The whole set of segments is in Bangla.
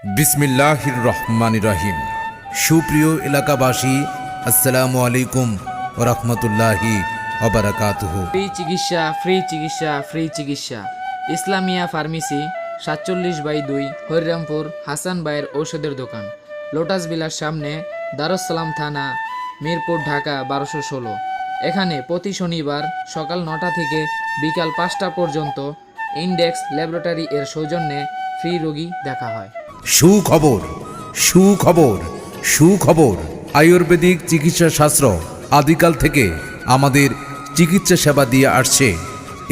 বিসমিল্লাহির রহমানির রহিম। সুপ্রিয় এলাকাবাসী, আসসালামু আলাইকুম ওয়া রাহমাতুল্লাহি ওয়া বারাকাতুহু। ফ্রি চিকিৎসা, ফ্রি চিকিৎসা, ফ্রি চিকিৎসা। ইসলামিয়া ফার্মেসি 47/2, হরিরামপুর, হাসান ভাইয়ের ঔষধের দোকান, লোটাস বিলার সামনে, দারুস সালাম থানা, মিরপুর, ঢাকা 1216। এখানে প্রতি শনিবার সকাল 9টা থেকে বিকাল 5টা পর্যন্ত ইন্ডেক্স ল্যাবরেটরি এর সৌজন্যে ফ্রি রোগী দেখা হয়। সুখবর, সুখবর, সুখবর। আয়ুর্বেদিক চিকিৎসা শাস্ত্র আদিকাল থেকে আমাদের চিকিৎসা সেবা দিয়ে আসছে।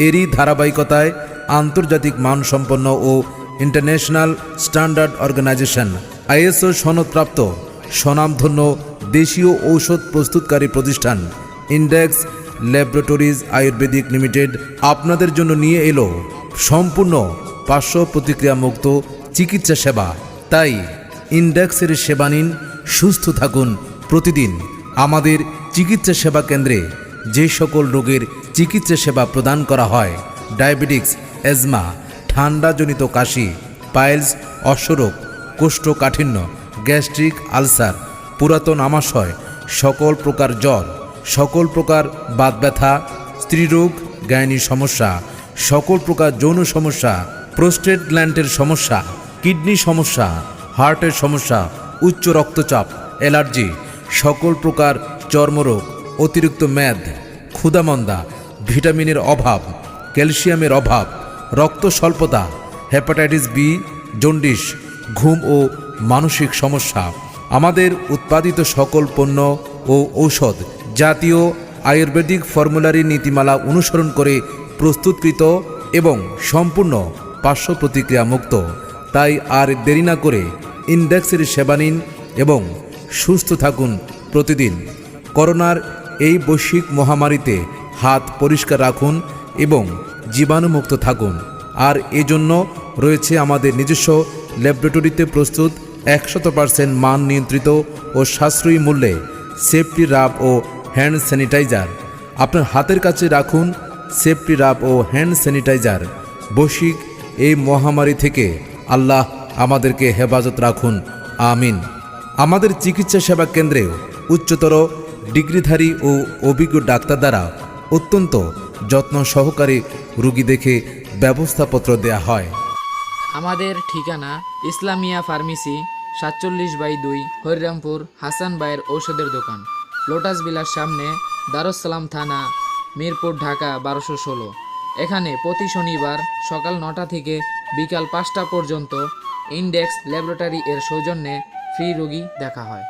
এরই ধারাবাহিকতায় আন্তর্জাতিক মানসম্পন্ন ও ইন্টারন্যাশনাল স্ট্যান্ডার্ড অর্গানাইজেশন ISO সনদপ্রাপ্ত স্বনামধন্য দেশীয় ঔষধ প্রস্তুতকারী প্রতিষ্ঠান ইন্ডেক্স ল্যাবরেটরিজ আয়ুর্বেদিক লিমিটেড আপনাদের জন্য নিয়ে এলো সম্পূর্ণ পার্শ্ব প্রতিক্রিয়া মুক্ত চিকিৎসা সেবা। তাই ইন্ডেক্সের সেবা নিন, সুস্থ থাকুন প্রতিদিন। আমাদের চিকিৎসা সেবা কেন্দ্রে যে সকল রোগের চিকিৎসা সেবা প্রদান করা হয়, ডায়াবেটিক্স, অ্যাজমা, ঠান্ডাজনিত কাশি, পাইলস, অশ্বরোগ, কোষ্ঠকাঠিন্য, গ্যাস্ট্রিক আলসার, পুরাতন আমাশয়, সকল প্রকার জ্বর, সকল প্রকার বাত ব্যথা, স্ত্রীরোগ, গাইনি সমস্যা, সকল প্রকার যৌন সমস্যা, প্রোস্টেট গ্ল্যান্ডের সমস্যা, কিডনি সমস্যা, হার্টের সমস্যা, উচ্চ রক্তচাপ, অ্যালার্জি, সকল প্রকার চর্মরোগ, অতিরিক্ত মেদ, ক্ষুধামন্দা, ভিটামিনের অভাব, ক্যালসিয়ামের অভাব, রক্ত স্বল্পতা, হেপাটাইটিস বি, জন্ডিস, ঘুম ও মানসিক সমস্যা। আমাদের উৎপাদিত সকল পণ্য ও ঔষধ জাতীয় আয়ুর্বেদিক ফর্মুলারি নীতিমালা অনুসরণ করে প্রস্তুতকৃত এবং সম্পূর্ণ পার্শ্ব প্রতিক্রিয়া মুক্ত। তাই আর দেরি না করে ইন্ডেক্সের সেবা নিন এবং সুস্থ থাকুন প্রতিদিন। করোনার এই বৈশ্বিক মহামারীতে হাত পরিষ্কার রাখুন এবং জীবাণুমুক্ত থাকুন। আর এজন্য রয়েছে আমাদের নিজস্ব ল্যাবরেটরিতে প্রস্তুত 100% মান নিয়ন্ত্রিত ও সাশ্রয়ী মূল্যে সেফটি রাব ও হ্যান্ড স্যানিটাইজার। আপনার হাতের কাছে রাখুন সেফটি রাব ও হ্যান্ড স্যানিটাইজার। বৈশ্বিক এই মহামারী থেকে আল্লাহ আমাদেরকে হেফাজত রাখুন, আমিন। আমাদের চিকিৎসা সেবা কেন্দ্রে উচ্চতর ডিগ্রিধারী ও অভিজ্ঞ ডাক্তার দ্বারা অত্যন্ত যত্ন সহকারে রোগী দেখে ব্যবস্থাপত্র দেয়া হয়। আমাদের ঠিকানা ইসলামিয়া ফার্মেসি 47/2, হরিরামপুর, হাসান ভাইয়ের ঔষধের দোকান, লোটাস বিলার সামনে, দারুস সালাম থানা, মিরপুর, ঢাকা 1216। এখানে প্রতি শনিবার সকাল 9টা থেকে বিকাল 5টা পর্যন্ত ইন্ডেক্স ল্যাবরেটরি এর সৌজন্যে ফ্রি রোগী দেখা হয়।